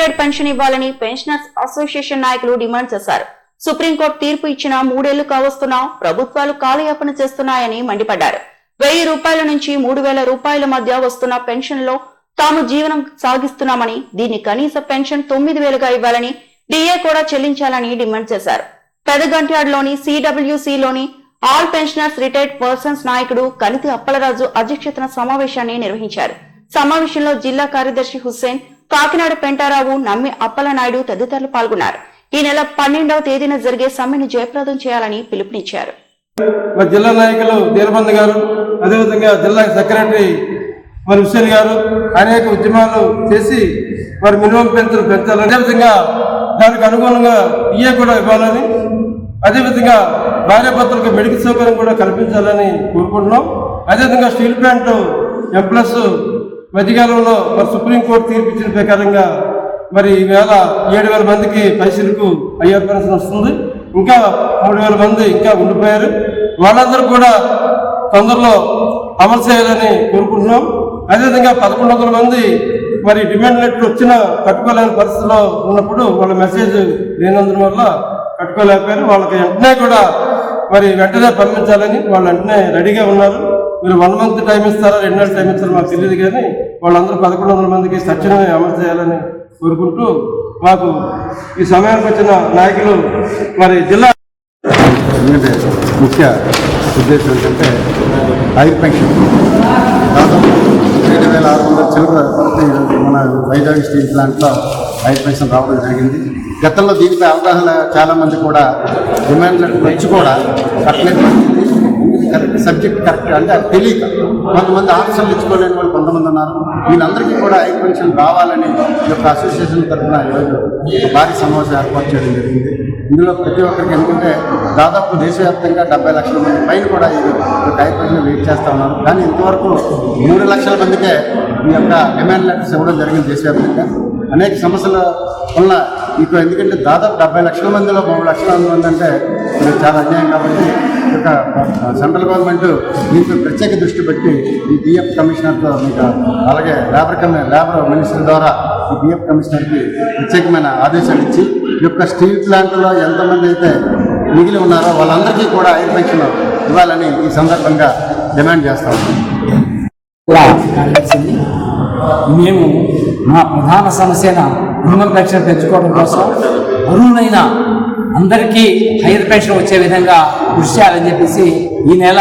Grade pension ఇవ్వాలని pensioners association నాయకులు demand చేశారు. సుప్రీంకోర్టు తీర్పు ఇచ్చిన 3 ఏళ్లు కావస్తున్నా ప్రభుత్వాలు కాలయాపన చేస్తున్నాయని మండిపడ్డారు. 1000 రూపాయల నుంచి 3000 రూపాయల మధ్య వస్తున్న పెన్షన్ లో తాము జీవనం సాగిస్తున్నామని, దీన్ని కనీస పెన్షన్ 9000గా ఇవ్వాలని, డిఏ కూడా చెల్లించాలని డిమాండ్ చేశారు. పెదగంట్యాడలోని సిడబ్ల్యూసీలోని ఆల్ పెన్షనర్స్ రిటైర్డ్ పర్సన్స్ నాయకుడు కనితి అప్పలరాజు అధ్యక్షతన సమావేశాన్ని నిర్వహించారు. సమావేశంలో జిల్లా కార్యదర్శి హుస్సేన్, కాకినాడ పెంటారావు, నమ్మి అప్పలనాయుడు తదితరులు పాల్గొన్నారు. ఈ నెల 12వ తేదీన జరిగే సమ్మెను జయప్రదం చేయాలని పిలుపునిచ్చారు. జిల్లా నాయకులు దీనబంధు గారు, అదేవిధంగా జిల్లా సెక్రటరీ హుస్సేన్ గారు అనేక ఉద్యమాలు చేసి మినిమం పెన్షన్ పెంచాలని, అదేవిధంగా దానికి అనుగుణంగా డిఏ కూడా ఇవ్వాలని, అదేవిధంగా భార్యాభర్తలకు మెడికల్ సౌకర్యం కూడా కల్పించాలని కోరుకుంటున్నాం. అదేవిధంగా స్టీల్ ప్లాంట్ ఎంప్లస్ మధ్యకాలంలో సుప్రీంకోర్టు తీర్పు ఇచ్చిన ప్రకారంగా ఈవేళ 7000 మందికి పైసలకు అయ్యర్ పెన్షన్ వస్తుంది. ఇంకా 3000 మంది ఇంకా ఉండిపోయారు. వాళ్ళందరూ కూడా తొందరలో అమలు చేయాలని కోరుకుంటున్నాం. అదేవిధంగా 1100 మంది డిమాండ్ లెటర్ వచ్చినా కట్టుకోలేని పరిస్థితిలో ఉన్నప్పుడు వాళ్ళ మెసేజ్ లేనందున వల్ల కట్టుకోలేకపోయారు. వాళ్ళకి వెంటనే కూడా వెంటనే పంపించాలని వాళ్ళు వెంటనే రెడీగా ఉన్నారు. మీరు 1 మంత్ టైం ఇస్తారా, 2 నెలలు టైం ఇస్తారా మాకు తెలియదు, కానీ వాళ్ళందరూ 1100 మందికి తక్షణమే అమలు చేయాలని కోరుకుంటూ మాకు ఈ సమయానికి వచ్చిన నాయకులు జిల్లా ముఖ్య ఉద్దేశం ఏంటంటే హైర్ పెన్షన్ దాదాపు 7600 చిల్లర మన వైజాగ్ స్టీల్ ప్లాంట్లో హైర్ పెన్షన్ రావడం జరిగింది. గతంలో దీనిపై అవగాహన చాలామంది కూడా డిమాండ్ వచ్చి కూడా కట్టలేదు. సబ్జెక్ట్ కరెక్ట్ అంటే అది తెలియక కొంతమంది ఆఫీసర్లు ఇచ్చుకోలేని వాళ్ళు కొంతమంది ఉన్నారు. వీళ్ళందరికీ కూడా హైర్ పెన్షన్ రావాలని ఈ యొక్క అసోసియేషన్ తరఫున ఈరోజు భారీ సమావేశం ఏర్పాటు చేయడం జరిగింది. ఇందులో ప్రతి ఒక్కరికి ఎందుకంటే దాదాపు దేశవ్యాప్తంగా 70 లక్షల మంది పైన కూడా ఈ యొక్క హైర్ పెన్షన్ వెయిట్ చేస్తూ ఉన్నారు. కానీ ఇంతవరకు 3 లక్షల మందికే ఈ యొక్క డిమాండ్ లెటర్స్ ఇవ్వడం జరిగింది దేశవ్యాప్తంగా. అనేక సమస్యల వల్ల మీకు ఎందుకంటే దాదాపు 70 లక్షల మందిలో 3 లక్షల మంది అంటే చాలా అన్యాయం. కాబట్టి ఈ యొక్క సెంట్రల్ గవర్నమెంట్ దీంట్లో ప్రత్యేక దృష్టి పెట్టి ఈ డిఎఫ్ కమిషనర్తో మీకు అలాగే లేబర్ మినిస్టర్ ద్వారా ఈ డిఎఫ్ కమిషనర్కి ప్రత్యేకమైన ఆదేశాలు ఇచ్చి ఈ యొక్క స్టీల్ ప్లాంట్లో ఎంతమంది అయితే మిగిలి ఉన్నారో వాళ్ళందరికీ కూడా హైర్ పెన్షన్ ఇవ్వాలని ఈ సందర్భంగా డిమాండ్ చేస్తాం. మేము మా ప్రధాన సమస్యన మినిమం పెన్షన్ పెంచుకోవడం కోసం అర్హులైన అందరికీ హైయర్ పెన్షన్ వచ్చే విధంగా కృషి చేయాలని చెప్పేసి ఈ నెల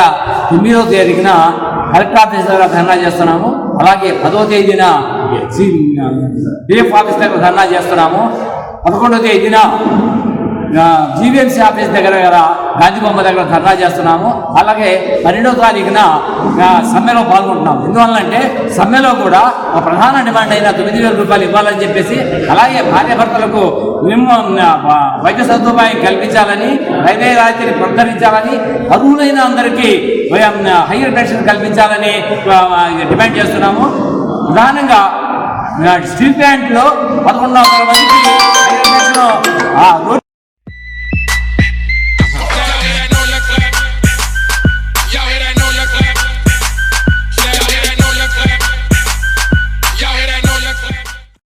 9వ తేదీన కలెక్టర్ ఆఫీస్ దగ్గర ధర్నా చేస్తున్నాము. అలాగే 10వ తేదీన డిఎఫ్ ఆఫీస్ దగ్గర ధర్నా చేస్తున్నాము. 11వ తేదీన జీవీఎంసీ ఆఫీస్ దగ్గర గాంధీబొమ్మ దగ్గర ధర్నా చేస్తున్నాము. అలాగే 12వ తారీఖున సమ్మెలో పాల్గొంటున్నాము. ఎందువల్లంటే సమ్మెలో కూడా ఒక ప్రధాన డిమాండ్ అయిన 9000 రూపాయలు ఇవ్వాలని చెప్పేసి, అలాగే భార్యాభర్తలకు వైద్య సదుపాయం కల్పించాలని, రైల్వే రాయితీని పునరుద్ధరించాలని, అర్హులైన అందరికీ హైయర్ పెన్షన్ కల్పించాలని డిమాండ్ చేస్తున్నాము. ప్రధానంగా స్టీల్ ప్లాంట్లో 1100 మందికి హైయర్ పెన్షన్